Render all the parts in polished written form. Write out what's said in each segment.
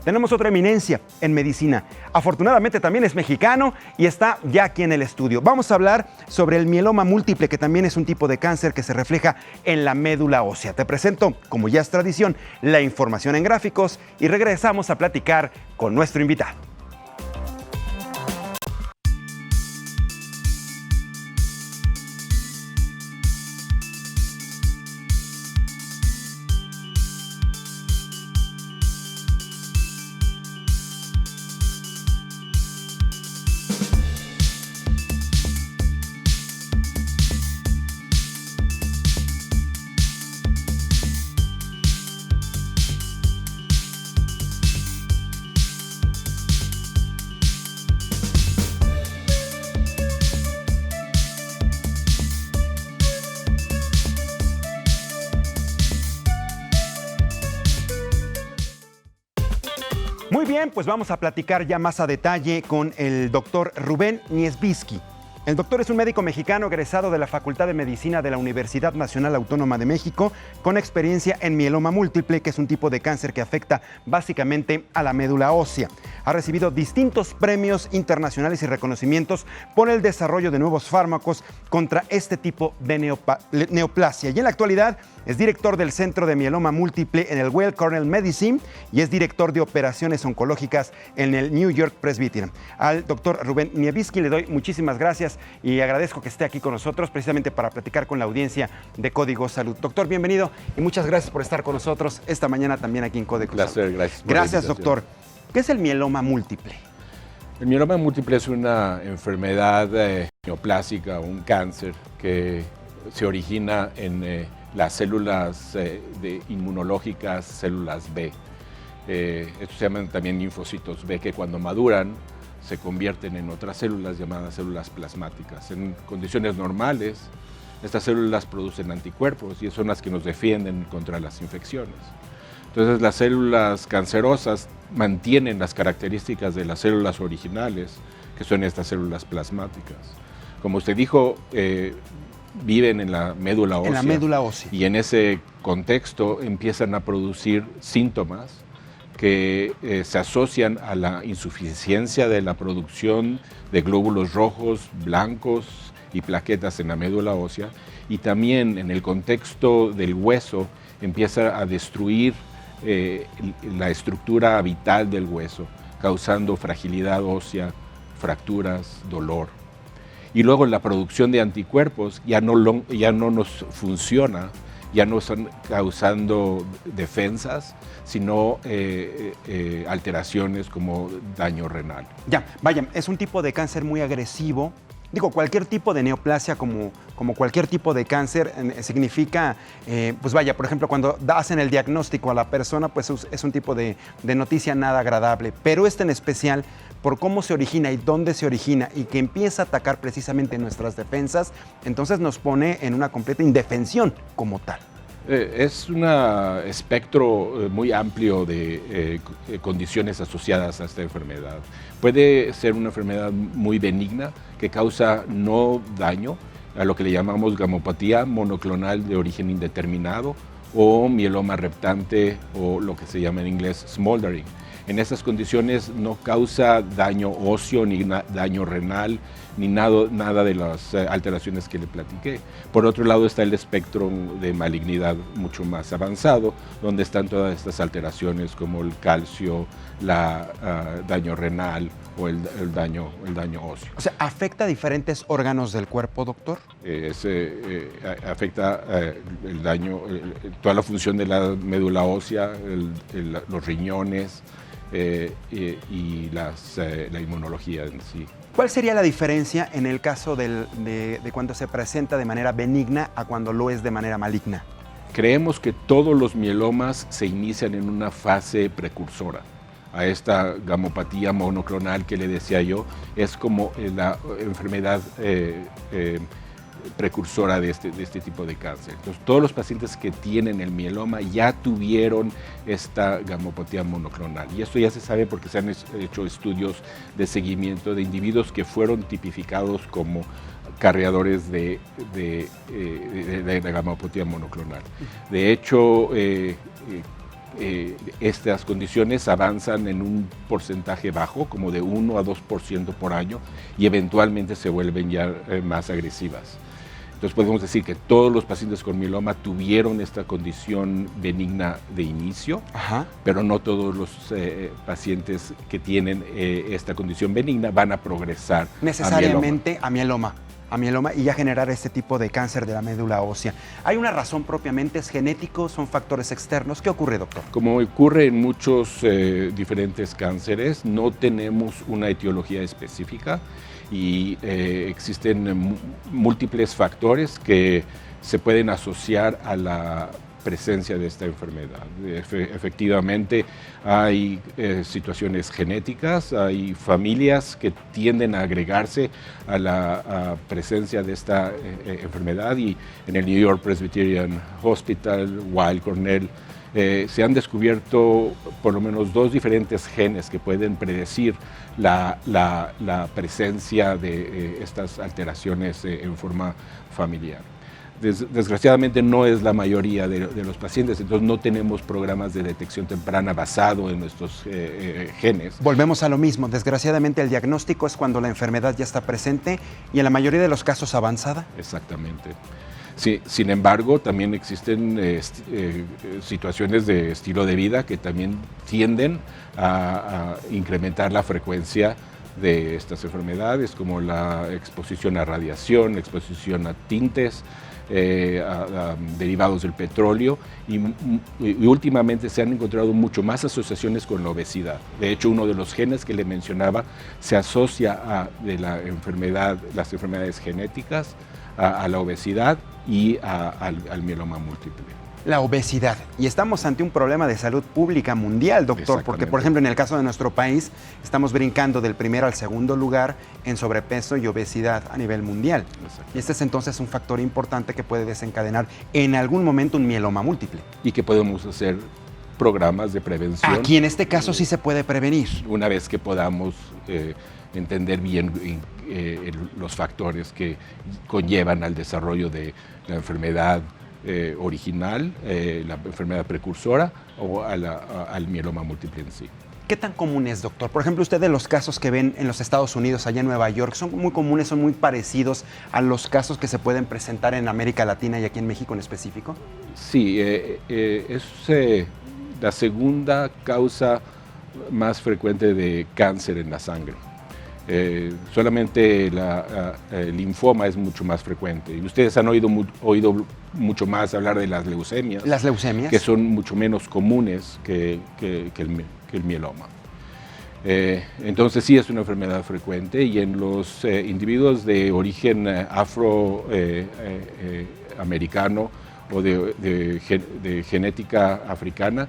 tenemos otra eminencia en medicina. Afortunadamente también es mexicano y está ya aquí en el estudio. Vamos a hablar sobre el mieloma múltiple, que también es un tipo de cáncer que se refleja en la médula ósea. Te presento, como ya es tradición, la información en gráficos y regresamos a platicar con nuestro invitado. Muy bien, pues vamos a platicar ya más a detalle con el doctor Rubén Niesbisky. El doctor es un médico mexicano egresado de la Facultad de Medicina de la Universidad Nacional Autónoma de México, con experiencia en mieloma múltiple, que es un tipo de cáncer que afecta básicamente a la médula ósea. Ha recibido distintos premios internacionales y reconocimientos por el desarrollo de nuevos fármacos contra este tipo de neoplasia. Y en la actualidad es director del Centro de Mieloma Múltiple en el Weill Cornell Medicine y es director de operaciones oncológicas en el New York Presbyterian. Al doctor Rubén Niesbisky le doy muchísimas gracias y agradezco que esté aquí con nosotros precisamente para platicar con la audiencia de Código Salud. Doctor, bienvenido y muchas gracias por estar con nosotros esta mañana también aquí en Código Salud. Gracias. Gracias, doctor. ¿Qué es el mieloma múltiple? El mieloma múltiple es una enfermedad neoplásica, un cáncer que se origina en las células inmunológicas, células B. Estos se llaman también linfocitos B, que cuando maduran se convierten en otras células llamadas células plasmáticas. En condiciones normales, estas células producen anticuerpos y son las que nos defienden contra las infecciones. Entonces, las células cancerosas mantienen las características de las células originales, que son estas células plasmáticas. Como usted dijo, viven en la médula ósea. En la médula ósea. Y en ese contexto empiezan a producir síntomas que se asocian a la insuficiencia de la producción de glóbulos rojos, blancos y plaquetas en la médula ósea, y también en el contexto del hueso empieza a destruir la estructura vital del hueso, causando fragilidad ósea, fracturas, dolor. Y luego la producción de anticuerpos ya no nos funciona, ya no están causando defensas, sino alteraciones como daño renal. Ya, vaya, es un tipo de cáncer muy agresivo. Digo, cualquier tipo de neoplasia, como cualquier tipo de cáncer, significa, pues vaya, por ejemplo, cuando hacen el diagnóstico a la persona, pues es un tipo de noticia nada agradable. Pero este en especial, por cómo se origina y dónde se origina y que empieza a atacar precisamente nuestras defensas, entonces nos pone en una completa indefensión como tal. Es un espectro muy amplio de condiciones asociadas a esta enfermedad. Puede ser una enfermedad muy benigna que causa no daño, a lo que le llamamos gamopatía monoclonal de origen indeterminado o mieloma reptante o lo que se llama en inglés smoldering. En estas condiciones no causa daño óseo ni daño renal ni nada de las alteraciones que le platiqué. Por otro lado está el espectro de malignidad mucho más avanzado, donde están todas estas alteraciones como el calcio, daño renal o el daño óseo. O sea, ¿afecta a diferentes órganos del cuerpo, doctor? Afecta el daño, toda la función de la médula ósea, los riñones y la inmunología en sí. ¿Cuál sería la diferencia en el caso de cuando se presenta de manera benigna a cuando lo es de manera maligna? Creemos que todos los mielomas se inician en una fase precursora a esta gamopatía monoclonal que le decía yo. Es como la enfermedad precursora de este tipo de cáncer. Entonces, todos los pacientes que tienen el mieloma ya tuvieron esta gamopatía monoclonal. Y esto ya se sabe porque se han hecho estudios de seguimiento de individuos que fueron tipificados como carriadores de gamopatía monoclonal. De hecho, estas condiciones avanzan en un porcentaje bajo, como de 1 a 2% por año, y eventualmente se vuelven ya más agresivas. Entonces podemos decir que todos los pacientes con mieloma tuvieron esta condición benigna de inicio, pero no todos los pacientes que tienen esta condición benigna van a progresar necesariamente a mieloma y ya generar este tipo de cáncer de la médula ósea. ¿Hay una razón propiamente? ¿Es genético? ¿Son factores externos? ¿Qué ocurre, doctor? Como ocurre en muchos diferentes cánceres, no tenemos una etiología específica y existen múltiples factores que se pueden asociar a la presencia de esta enfermedad. Efectivamente, hay situaciones genéticas, hay familias que tienden a agregarse a la presencia de esta enfermedad, y en el New York Presbyterian Hospital, Weill Cornell, se han descubierto por lo menos 2 diferentes genes que pueden predecir la presencia de estas alteraciones en forma familiar. Desgraciadamente no es la mayoría de los pacientes, entonces no tenemos programas de detección temprana basado en nuestros genes. Volvemos a lo mismo, desgraciadamente el diagnóstico es cuando la enfermedad ya está presente y en la mayoría de los casos avanzada. Exactamente. Sí, sin embargo, también existen situaciones de estilo de vida que también tienden a incrementar la frecuencia de estas enfermedades, como la exposición a radiación, la exposición a tintes, a derivados del petróleo, y últimamente se han encontrado mucho más asociaciones con la obesidad. De hecho, uno de los genes que le mencionaba se asocia a las enfermedades genéticas, a la obesidad y al mieloma múltiple. La obesidad. Y estamos ante un problema de salud pública mundial, doctor, porque, por ejemplo, en el caso de nuestro país, estamos brincando del primero al segundo lugar en sobrepeso y obesidad a nivel mundial. Y este es entonces un factor importante que puede desencadenar en algún momento un mieloma múltiple. Y que podemos hacer programas de prevención. Aquí en este caso sí se puede prevenir. Una vez que podamos entender bien los factores que conllevan al desarrollo de la enfermedad original, la enfermedad precursora o al mieloma múltiple en sí. ¿Qué tan común es, doctor? Por ejemplo, usted de los casos que ven en los Estados Unidos, allá en Nueva York, ¿son muy comunes, son muy parecidos a los casos que se pueden presentar en América Latina y aquí en México en específico? Sí, es la segunda causa más frecuente de cáncer en la sangre. Solamente el linfoma es mucho más frecuente. Y ustedes han oído mucho más hablar de las leucemias. Las leucemias. Que son mucho menos comunes que el mieloma. Entonces sí es una enfermedad frecuente, y en los individuos de origen afroamericano o de genética africana,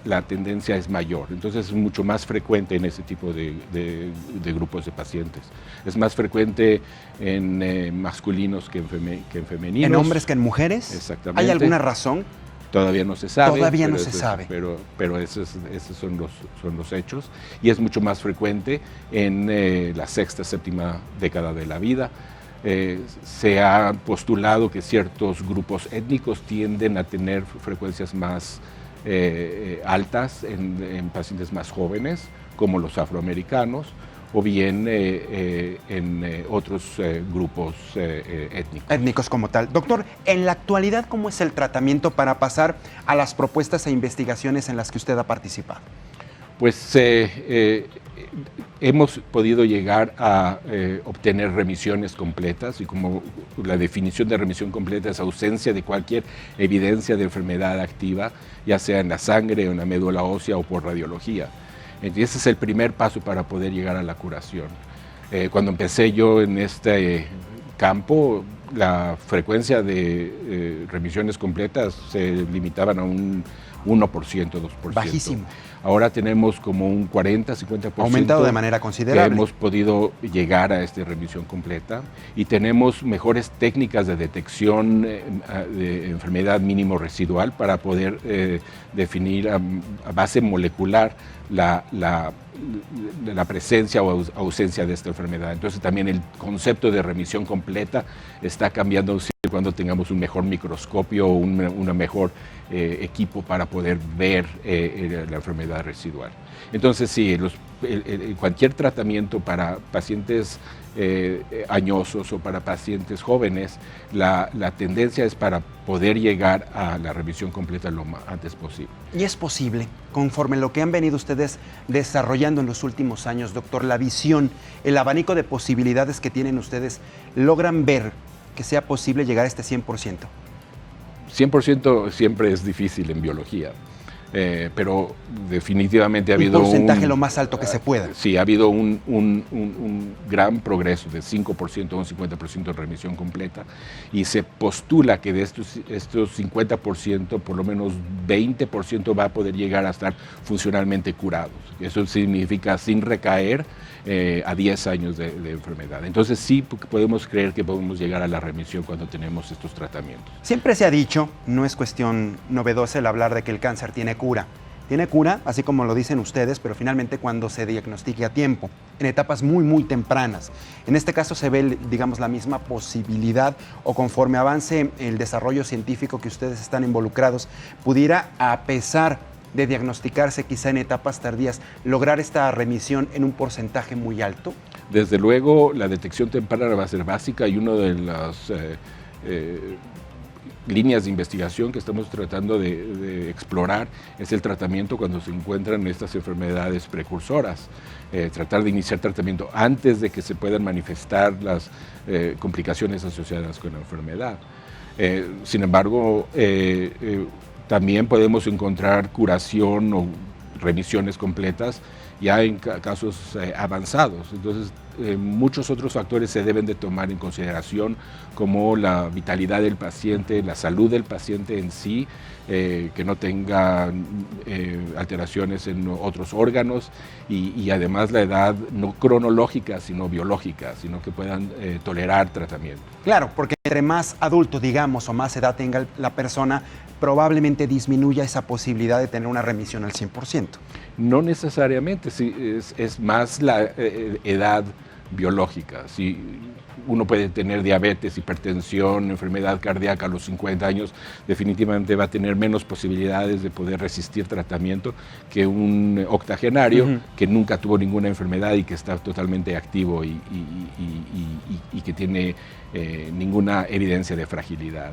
la tendencia es mayor. Entonces es mucho más frecuente en ese tipo de grupos de pacientes. Es más frecuente en masculinos que en femeninos. ¿En hombres que en mujeres? Exactamente. ¿Hay alguna razón? Todavía no se sabe. Todavía no se sabe. Pero esos son los hechos. Y es mucho más frecuente en la sexta, séptima década de la vida. Se ha postulado que ciertos grupos étnicos tienden a tener frecuencias más altas en pacientes más jóvenes, como los afroamericanos, o bien en otros grupos étnicos. Étnicos como tal. Doctor, en la actualidad, ¿cómo es el tratamiento para pasar a las propuestas e investigaciones en las que usted ha participado? Pues hemos podido llegar a obtener remisiones completas, y como la definición de remisión completa es ausencia de cualquier evidencia de enfermedad activa, ya sea en la sangre o en la médula ósea o por radiología. Entonces ese es el primer paso para poder llegar a la curación. Cuando empecé yo en este campo, la frecuencia de remisiones completas se limitaban a un 1%, 2%. Bajísimo. Ahora tenemos como un 40-50%. Aumentado de manera considerable. Que hemos podido llegar a esta remisión completa, y tenemos mejores técnicas de detección de enfermedad mínimo residual para poder definir a base molecular la presencia o ausencia de esta enfermedad. Entonces también el concepto de remisión completa está cambiando cuando tengamos un mejor microscopio o una mejor equipo para poder ver la enfermedad residual. Entonces sí, cualquier tratamiento para pacientes añosos o para pacientes jóvenes, la tendencia es para poder llegar a la remisión completa lo antes posible. Y es posible, conforme lo que han venido ustedes desarrollando en los últimos años, doctor, la visión, el abanico de posibilidades que tienen ustedes, ¿logran ver que sea posible llegar a este 100%? 100% siempre es difícil en biología, pero definitivamente ha habido un porcentaje lo más alto que se pueda. Sí, ha habido un gran progreso de 5% a un 50% de remisión completa, y se postula que de estos 50%, por lo menos 20% va a poder llegar a estar funcionalmente curados. Eso significa sin recaer a 10 años de enfermedad. Entonces sí podemos creer que podemos llegar a la remisión cuando tenemos estos tratamientos. Siempre se ha dicho, no es cuestión novedosa el hablar de que el cáncer tiene cura. Tiene cura, así como lo dicen ustedes, pero finalmente cuando se diagnostique a tiempo, en etapas muy, muy tempranas. En este caso se ve, digamos, la misma posibilidad, o conforme avance el desarrollo científico que ustedes están involucrados, pudiera, a pesar de diagnosticarse quizá en etapas tardías, lograr esta remisión en un porcentaje muy alto? Desde luego, la detección temprana va a ser básica, y una de las líneas de investigación que estamos tratando de explorar es el tratamiento cuando se encuentran estas enfermedades precursoras. Tratar de iniciar tratamiento antes de que se puedan manifestar las complicaciones asociadas con la enfermedad. Sin embargo, también podemos encontrar curación o remisiones completas ya en casos avanzados. Entonces, muchos otros factores se deben de tomar en consideración, como la vitalidad del paciente, la salud del paciente en sí, que no tenga alteraciones en otros órganos, y además la edad no cronológica, sino biológica, sino que puedan tolerar tratamiento. Claro, porque entre más adulto, digamos, o más edad tenga la persona, probablemente disminuya esa posibilidad de tener una remisión al 100%. No necesariamente, sí, es más la edad biológica. Si uno puede tener diabetes, hipertensión, enfermedad cardíaca a los 50 años, definitivamente va a tener menos posibilidades de poder resistir tratamiento que un octogenario que nunca tuvo ninguna enfermedad y que está totalmente activo y que tiene ninguna evidencia de fragilidad.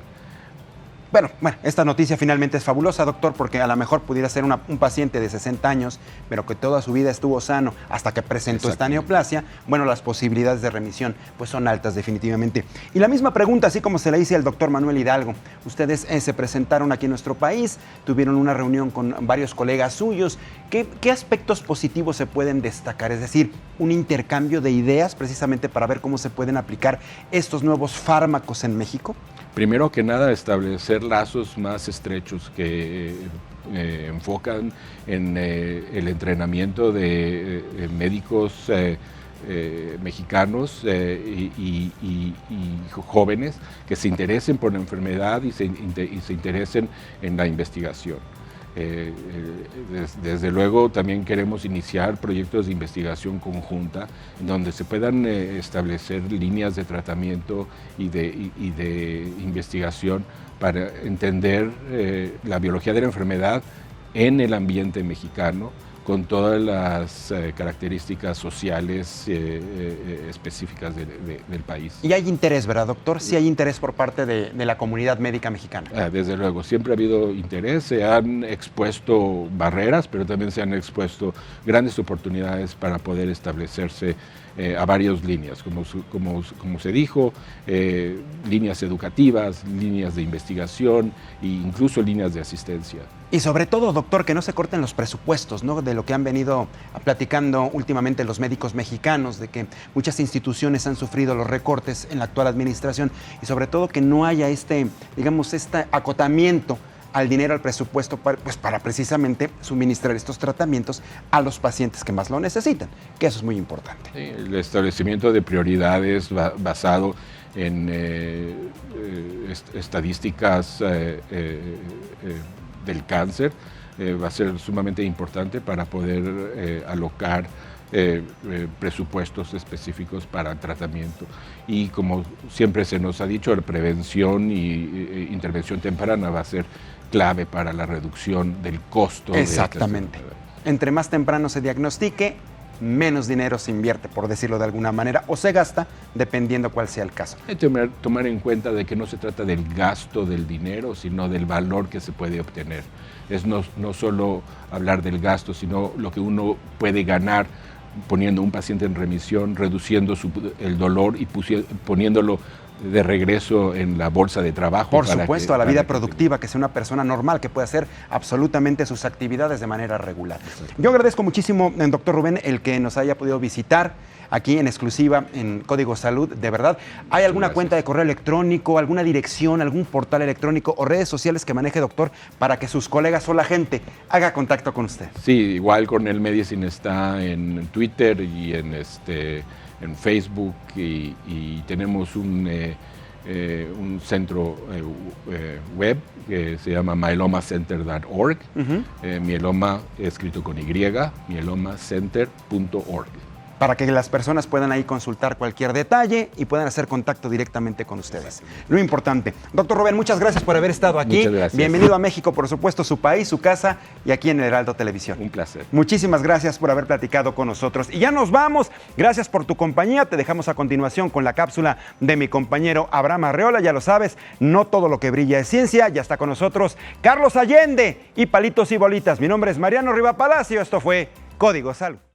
Bueno, esta noticia finalmente es fabulosa, doctor, porque a lo mejor pudiera ser un paciente de 60 años, pero que toda su vida estuvo sano hasta que presentó esta neoplasia. Bueno, las posibilidades de remisión pues son altas definitivamente. Y la misma pregunta, así como se la hice al doctor Manuel Hidalgo. Ustedes se presentaron aquí en nuestro país, tuvieron una reunión con varios colegas suyos. ¿Qué aspectos positivos se pueden destacar? Es decir, un intercambio de ideas precisamente para ver cómo se pueden aplicar estos nuevos fármacos en México. Primero que nada, establecer lazos más estrechos que enfocan en el entrenamiento de médicos mexicanos y jóvenes que se interesen por la enfermedad y se interesen en la investigación. Desde luego también queremos iniciar proyectos de investigación conjunta en donde se puedan establecer líneas de tratamiento y de investigación para entender la biología de la enfermedad en el ambiente mexicano, con todas las características sociales específicas del país. Y hay interés, ¿verdad, doctor? Sí hay interés por parte de la comunidad médica mexicana. Desde luego, siempre ha habido interés, se han expuesto barreras, pero también se han expuesto grandes oportunidades para poder establecerse a varias líneas, como se dijo, líneas educativas, líneas de investigación e incluso líneas de asistencia. Y sobre todo, doctor, que no se corten los presupuestos, ¿no? De lo que han venido platicando últimamente los médicos mexicanos, de que muchas instituciones han sufrido los recortes en la actual administración, y sobre todo que no haya este acotamiento al dinero, al presupuesto, para precisamente suministrar estos tratamientos a los pacientes que más lo necesitan, que eso es muy importante. Sí, el establecimiento de prioridades basado en estadísticas del cáncer va a ser sumamente importante para poder alocar presupuestos específicos para el tratamiento. Y como siempre se nos ha dicho, la prevención y intervención temprana va a ser clave para la reducción del costo. Exactamente. Entre más temprano se diagnostique, menos dinero se invierte, por decirlo de alguna manera, o se gasta, dependiendo cuál sea el caso. Hay que tomar en cuenta de que no se trata del gasto del dinero, sino del valor que se puede obtener. Es no solo hablar del gasto, sino lo que uno puede ganar poniendo un paciente en remisión, reduciendo el dolor y poniéndolo de regreso en la bolsa de trabajo. Por supuesto, a la vida productiva, que sea una persona normal, que pueda hacer absolutamente sus actividades de manera regular. Yo agradezco muchísimo, doctor Rubén, el que nos haya podido visitar aquí en exclusiva en Código Salud, de verdad. ¿Hay alguna cuenta de correo electrónico, alguna dirección, algún portal electrónico o redes sociales que maneje, doctor, para que sus colegas o la gente haga contacto con usted? Sí, igual Cornell Medicine está en Twitter y en Facebook y tenemos un centro web que se llama myelomacenter.org, mieloma escrito con Y, myelomacenter.org. Para que las personas puedan ahí consultar cualquier detalle y puedan hacer contacto directamente con ustedes. Lo importante. Doctor Rubén, muchas gracias por haber estado aquí. Muchas gracias. Bienvenido a México, por supuesto, su país, su casa y aquí en el Heraldo Televisión. Un placer. Muchísimas gracias por haber platicado con nosotros. Y ya nos vamos. Gracias por tu compañía. Te dejamos a continuación con la cápsula de mi compañero Abraham Arreola. Ya lo sabes, no todo lo que brilla es ciencia. Ya está con nosotros Carlos Allende y Palitos y Bolitas. Mi nombre es Mariano Riva Palacio. Esto fue Código Salud.